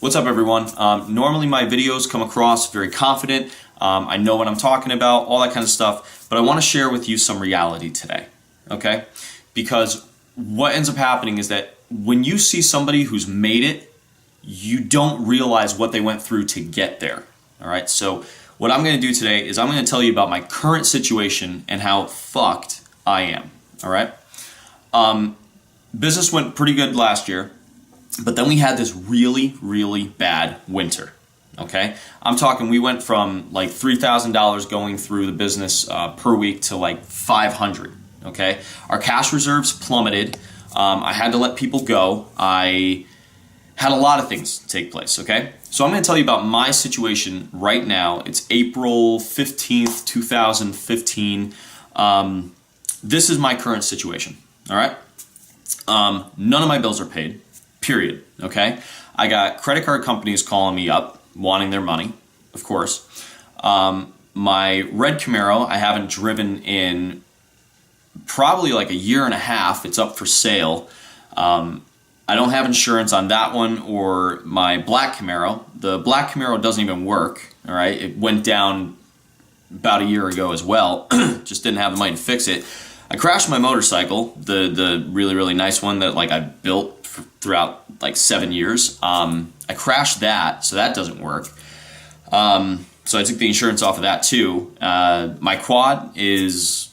What's up, everyone? Normally my videos come across very confident. I know what I'm talking about, all that kind of stuff, but I want to share with you some reality today, okay? Because what ends up happening is that when you see somebody who's made it, you don't realize what they went through to get there, all right? So what I'm going to do today is I'm going to tell you about my current situation and how fucked I am, all right? Business went pretty good last year. But then we had this really, really bad winter, okay? I'm talking we went from like $3,000 going through the business per week to like $500, okay? Our cash reserves plummeted. I had to let people go. I had a lot of things take place, okay? So I'm going to tell you about my situation right now. It's April 15th, 2015. This is my current situation, all right? None of my bills are paid. Period. Okay? I got credit card companies calling me up, wanting their money, of course. My red Camaro, I haven't driven in probably like a year and a half. It's up for sale. I don't have insurance on that one or my black Camaro. The black Camaro doesn't even work. All right? It went down about a year ago as well. Just didn't have the money to fix it. I crashed my motorcycle, the really, really nice one that like I built throughout like 7 years. I crashed that, so that doesn't work. So I took the insurance off of that too. My quad is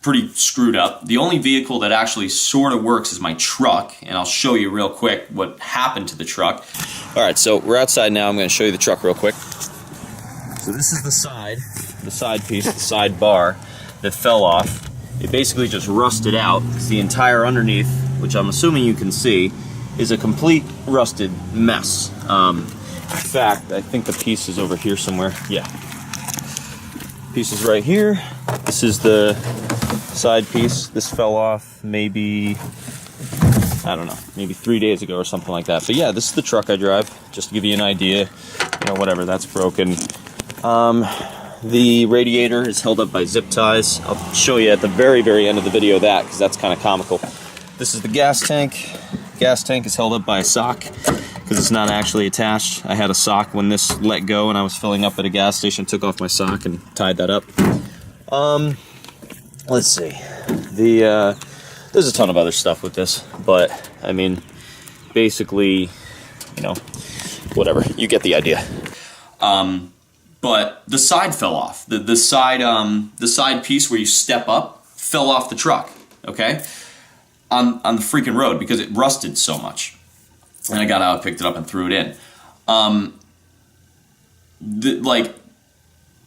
pretty screwed up. The only vehicle that actually sort of works is my truck, and I'll show you real quick what happened to the truck. All right, so we're outside now. I'm going to show you the truck real quick. So this is the side piece, the side bar that fell off. It basically just rusted out. The entire underneath, which I'm assuming you can see, is a complete rusted mess. In fact, I think the piece is over here somewhere. Yeah. Piece is right here. This is the side piece. This fell off maybe, I don't know, maybe 3 days ago or something like that. But yeah, this is the truck I drive, just to give you an idea. You know, whatever, that's broken. The radiator is held up by zip ties. I'll show you at the very, very end of the video that, because that's kind of comical. This is the gas tank. Gas tank is held up by a sock because it's not actually attached. I had a sock when this let go and I was filling up at a gas station, took off my sock and tied that up. Let's see. There's a ton of other stuff with this, but I mean, basically, you know, whatever. You get the idea. But the side fell off. The side piece where you step up fell off the truck, okay? On the freaking road because it rusted so much. And I got out, picked it up, and threw it in. Like,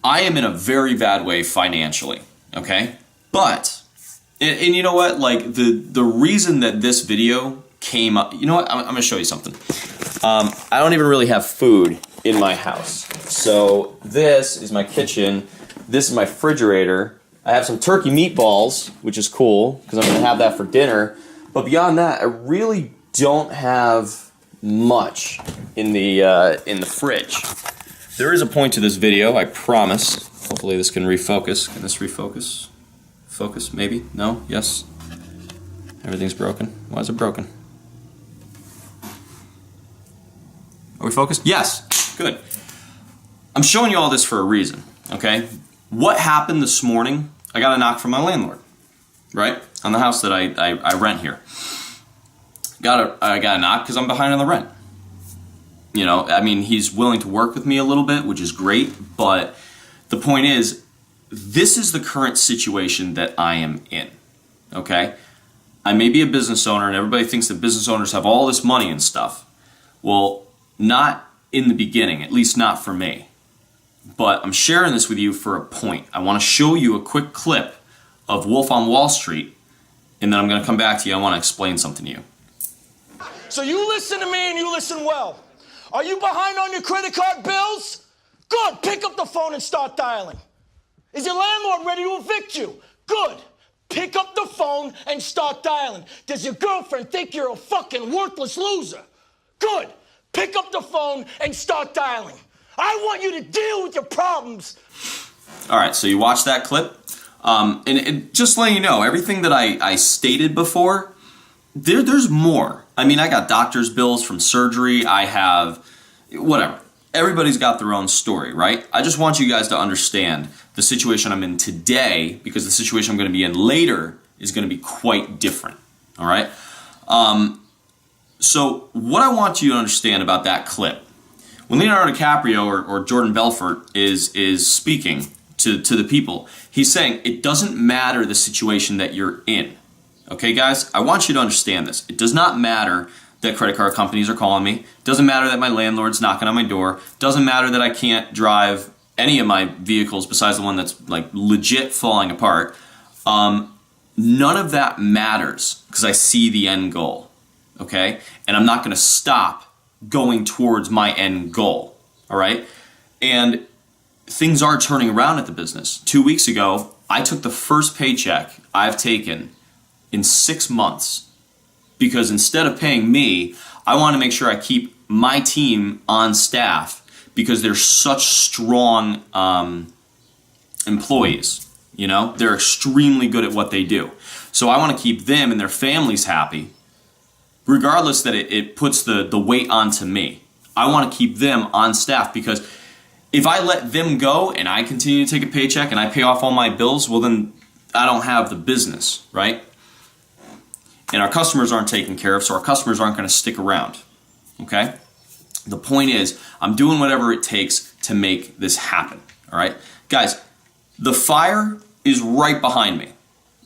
I am in a very bad way financially, okay? But, and you know what? Like, the reason that this video came up, you know what? I'm going to show you something. I don't even really have food in my house. So this is my kitchen. This is my refrigerator. I have some turkey meatballs, which is cool because I'm going to have that for dinner. But beyond that, I really don't have much in the fridge. There is a point to this video, I promise. Hopefully this can refocus. Can this refocus? Focus, maybe? No? Yes? Everything's broken. Why is it broken? Are we focused? Yes. Good. I'm showing you all this for a reason, okay? What happened this morning? I got a knock from my landlord, right? On the house that I rent here. I got a knock because I'm behind on the rent. You know, I mean, he's willing to work with me a little bit, which is great, but the point is, this is the current situation that I am in, okay? I may be a business owner, and everybody thinks that business owners have all this money and stuff. Well, not in the beginning, at least not for me. But I'm sharing this with you for a point. I want to show you a quick clip of Wolf on Wall Street, and then I'm going to come back to you. I want to explain something to you. So you listen to me and you listen well. Are you behind on your credit card bills? Good. Pick up the phone and start dialing. Is your landlord ready to evict you? Good. Pick up the phone and start dialing. Does your girlfriend think you're a fucking worthless loser? Good. Pick up the phone and start dialing. I want you to deal with your problems. All right, so you watched that clip. And just letting you know, everything that I stated before, there's more. I mean, I got doctor's bills from surgery. I have whatever. Everybody's got their own story, right? I just want you guys to understand the situation I'm in today, because the situation I'm going to be in later is going to be quite different, all right? So what I want you to understand about that clip, when Leonardo DiCaprio or Jordan Belfort is speaking to the people, he's saying it doesn't matter the situation that you're in. Okay, guys? I want you to understand this. It does not matter that credit card companies are calling me. It doesn't matter that my landlord's knocking on my door. It doesn't matter that I can't drive any of my vehicles besides the one that's like legit falling apart. None of that matters because I see the end goal. Okay? And I'm not going to stop going towards my end goal. All right? And things are turning around at the business. 2 weeks ago, I took the first paycheck I've taken in 6 months, because instead of paying me, I want to make sure I keep my team on staff because they're such strong employees. You know, they're extremely good at what they do. So I want to keep them and their families happy, regardless that it puts the weight onto me. I want to keep them on staff, because if I let them go and I continue to take a paycheck and I pay off all my bills, well then I don't have the business, right? And our customers aren't taken care of, so our customers aren't going to stick around, okay? The point is, I'm doing whatever it takes to make this happen, all right? Guys, the fire is right behind me,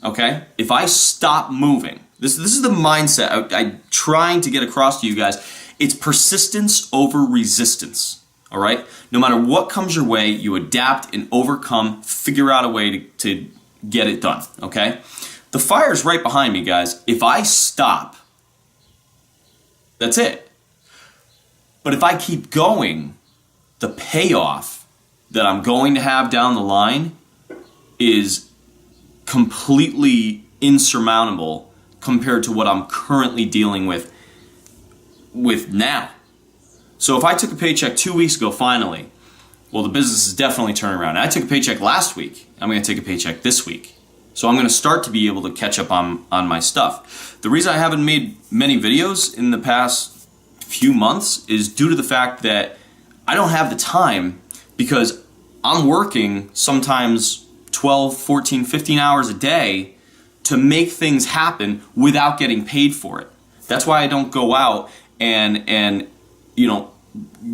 okay? If I stop moving, this is the mindset I'm trying to get across to you guys. It's persistence over resistance, all right? No matter what comes your way, you adapt and overcome, figure out a way to get it done, okay? The fire's right behind me, guys. If I stop, that's it. But if I keep going, the payoff that I'm going to have down the line is completely insurmountable compared to what I'm currently dealing with now. So if I took a paycheck 2 weeks ago, finally, well, the business is definitely turning around. And I took a paycheck last week. I'm going to take a paycheck this week. So I'm going to start to be able to catch up on my stuff. The reason I haven't made many videos in the past few months is due to the fact that I don't have the time, because I'm working sometimes 12, 14, 15 hours a day to make things happen without getting paid for it. That's why I don't go out and you know,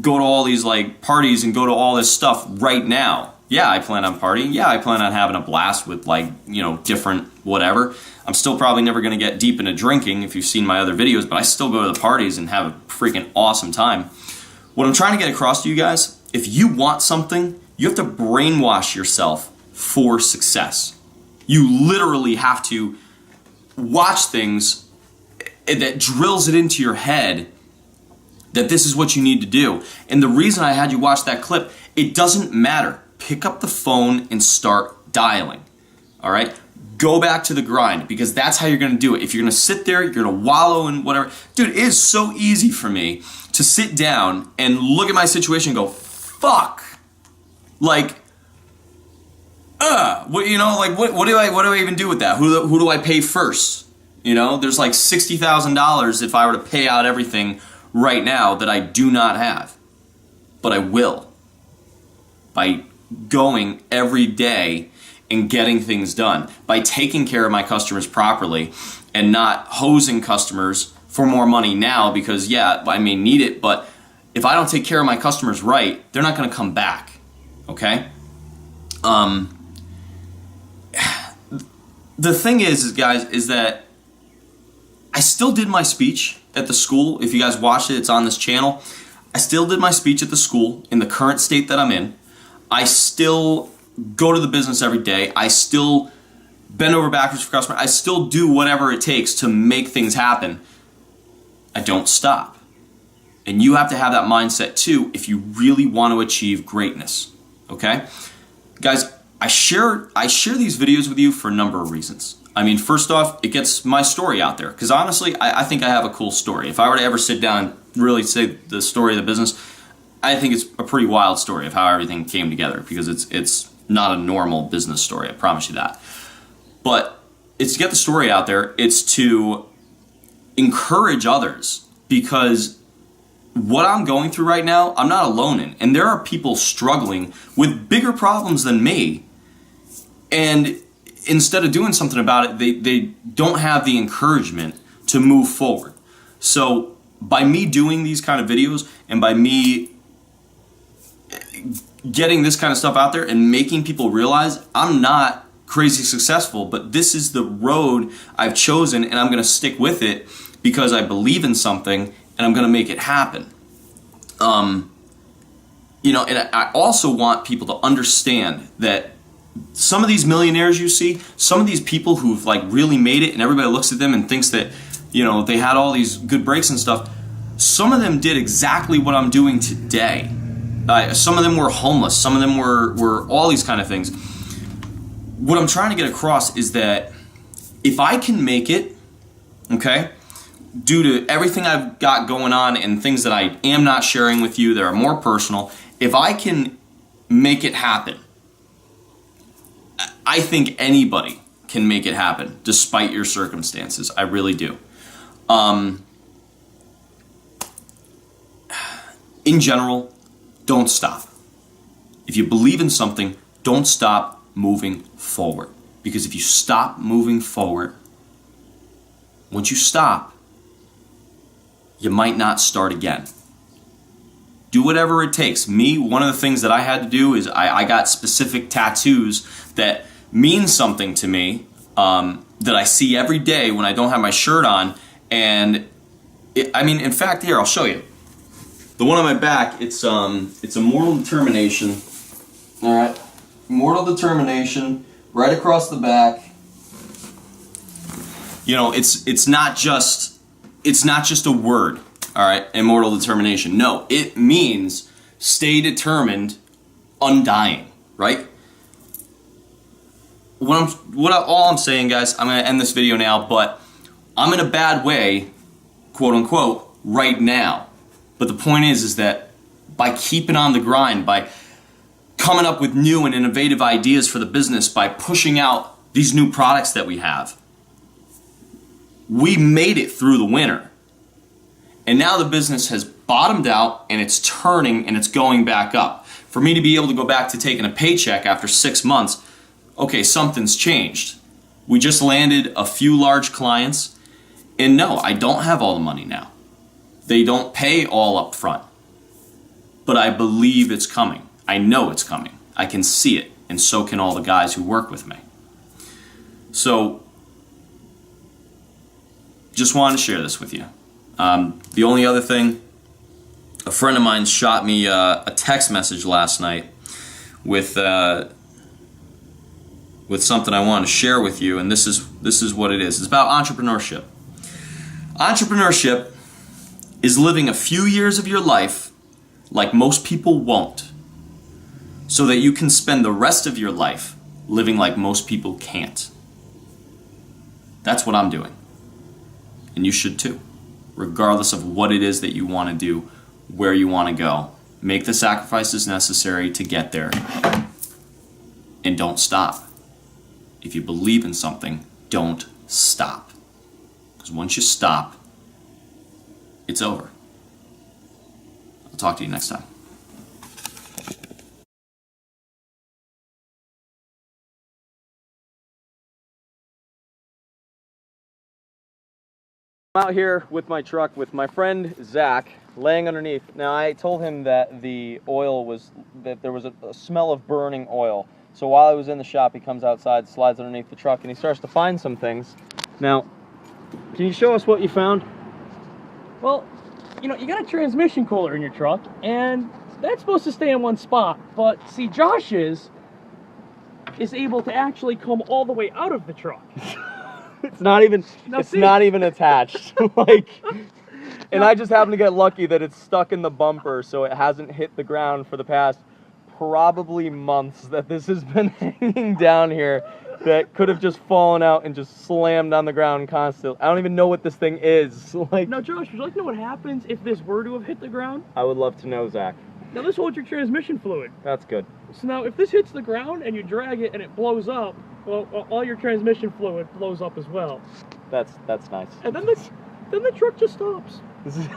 go to all these like parties and go to all this stuff right now. Yeah, I plan on partying. Yeah, I plan on having a blast with like, you know, different whatever. I'm still probably never going to get deep into drinking if you've seen my other videos, but I still go to the parties and have a freaking awesome time. What I'm trying to get across to you guys, if you want something, you have to brainwash yourself for success. You literally have to watch things that drills it into your head that this is what you need to do. And the reason I had you watch that clip, it doesn't matter. Pick up the phone and start dialing, all right? Go back to the grind, because that's how you're going to do it. If you're going to sit there, you're going to wallow in whatever. Dude, it is so easy for me to sit down and look at my situation and go, fuck. Like, what, you know, like what do I even do with that? Who do I pay first? You know, there's like $60,000 if I were to pay out everything right now that I do not have. But I will. By going every day and getting things done, by taking care of my customers properly and not hosing customers for more money now, because yeah, I may need it, but if I don't take care of my customers right, they're not going to come back, okay? The thing is, guys, is that I still did my speech at the school. If you guys watched it, it's on this channel. I still did my speech at the school in the current state that I'm in. I still go to the business every day. I still bend over backwards for customers. I still do whatever it takes to make things happen. I don't stop. And you have to have that mindset too if you really want to achieve greatness. Okay? Guys, I share these videos with you for a number of reasons. I mean, first off, it gets my story out there. Because honestly, I think I have a cool story. If I were to ever sit down and really say the story of the business, I think it's a pretty wild story of how everything came together, because it's not a normal business story, I promise you that. But it's to get the story out there. It's to encourage others, because what I'm going through right now, I'm not alone in. And there are people struggling with bigger problems than me. And instead of doing something about it, they don't have the encouragement to move forward. So by me doing these kind of videos and by me getting this kind of stuff out there and making people realize I'm not crazy successful, but this is the road I've chosen and I'm going to stick with it because I believe in something and I'm going to make it happen. You know, and I also want people to understand that some of these millionaires you see, some of these people who've like really made it and everybody looks at them and thinks that, you know, they had all these good breaks and stuff, some of them did exactly what I'm doing today. Some of them were homeless, some of them were all these kind of things. What I'm trying to get across is that if I can make it, okay, due to everything I've got going on and things that I am not sharing with you that are more personal, if I can make it happen, I think anybody can make it happen despite your circumstances. I really do. In general, don't stop. If you believe in something, don't stop moving forward. Because if you stop moving forward, once you stop, you might not start again. Do whatever it takes. Me, one of the things that I had to do is I got specific tattoos that mean something to me, that I see every day when I don't have my shirt on. And I mean, in fact, here, I'll show you. The one on my back, it's Immortal Determination. All right, Immortal Determination, right across the back. You know, it's not just a word. All right, Immortal Determination. No, it means stay determined, undying. Right? All I'm saying, guys, I'm gonna end this video now, but I'm in a bad way, quote unquote, right now. But the point is that by keeping on the grind, by coming up with new and innovative ideas for the business, by pushing out these new products that we have, we made it through the winter. And now the business has bottomed out and it's turning and it's going back up. For me to be able to go back to taking a paycheck after 6 months, okay, something's changed. We just landed a few large clients, and no, I don't have all the money now. They don't pay all up front. But I believe it's coming. I know it's coming. I can see it, and so can all the guys who work with me. So, just wanted to share this with you. The only other thing, a friend of mine shot me a text message last night with something I want to share with you, and this is what it is. It's about entrepreneurship. Entrepreneurship is living a few years of your life like most people won't, so that you can spend the rest of your life living like most people can't. That's what I'm doing. And you should too. Regardless of what it is that you want to do, where you want to go. Make the sacrifices necessary to get there. And don't stop. If you believe in something, don't stop. Because once you stop, it's over. I'll talk to you next time. I'm out here with my truck with my friend Zach laying underneath. Now I told him that there was a smell of burning oil. So while I was in the shop, he comes outside, slides underneath the truck, and he starts to find some things. Now, can you show us what you found? Well, you know, you got a transmission cooler in your truck, and that's supposed to stay in one spot. But see, Josh's is able to actually come all the way out of the truck. It's not even not even attached. Like, and No. I just happen to get lucky that it's stuck in the bumper, so it hasn't hit the ground for the past probably months that this has been hanging down here, that could have just fallen out and just slammed on the ground constantly. I don't even know what this thing is. Like, Now, Josh, would you like to know what happens if this were to have hit the ground? I would love to know, Zach. Now, this holds your transmission fluid. That's good. So now, if this hits the ground and you drag it and it blows up, well, all your transmission fluid blows up as well. That's nice. And then the truck just stops. This is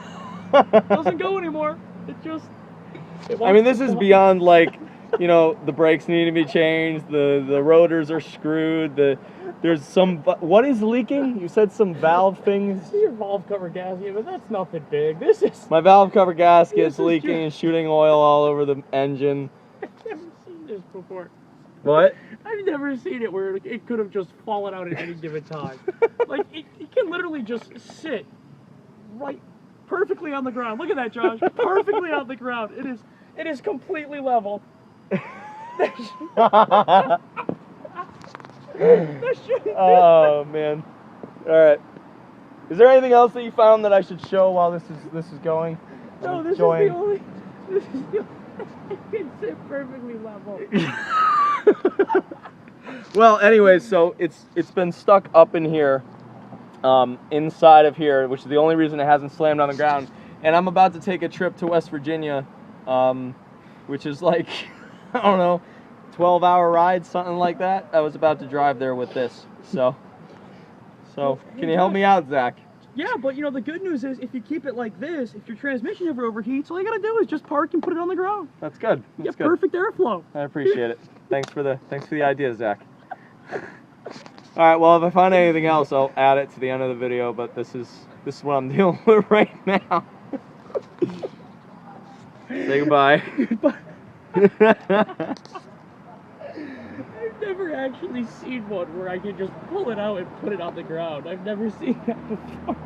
Doesn't go anymore. It just. I mean, this is beyond like, you know, the brakes need to be changed. The rotors are screwed. There's some. What is leaking? You said some valve things. Your valve cover gasket, but that's nothing big. This is. My valve cover gasket's This is leaking just- and shooting oil all over the engine. I've never seen this before. What? I've never seen it where it could have just fallen out at any given time. Like, it can literally just sit right perfectly on the ground. Look at that, Josh. Perfectly on the ground. It is completely level. Oh man. Alright. Is there anything else that you found that I should show while this is going? No, this Enjoying- is the only. This is the only. It can sit perfectly level. Well, anyways, so it's been stuck up in here, inside of here, which is the only reason it hasn't slammed on the ground. And I'm about to take a trip to West Virginia, which is like, I don't know, 12-hour ride, something like that. I was about to drive there with this. So can you help me out, Zach? Yeah, but you know the good news is if you keep it like this, if your transmission ever overheats, all you gotta do is just park and put it on the ground. That's good. You That's get good. perfect airflow. I appreciate it. Thanks for the idea, Zach. All right. Well, if I find anything else, I'll add it to the end of the video. But this is what I'm dealing with right now. Say goodbye. I've never actually seen one where I can just pull it out and put it on the ground. I've never seen that before.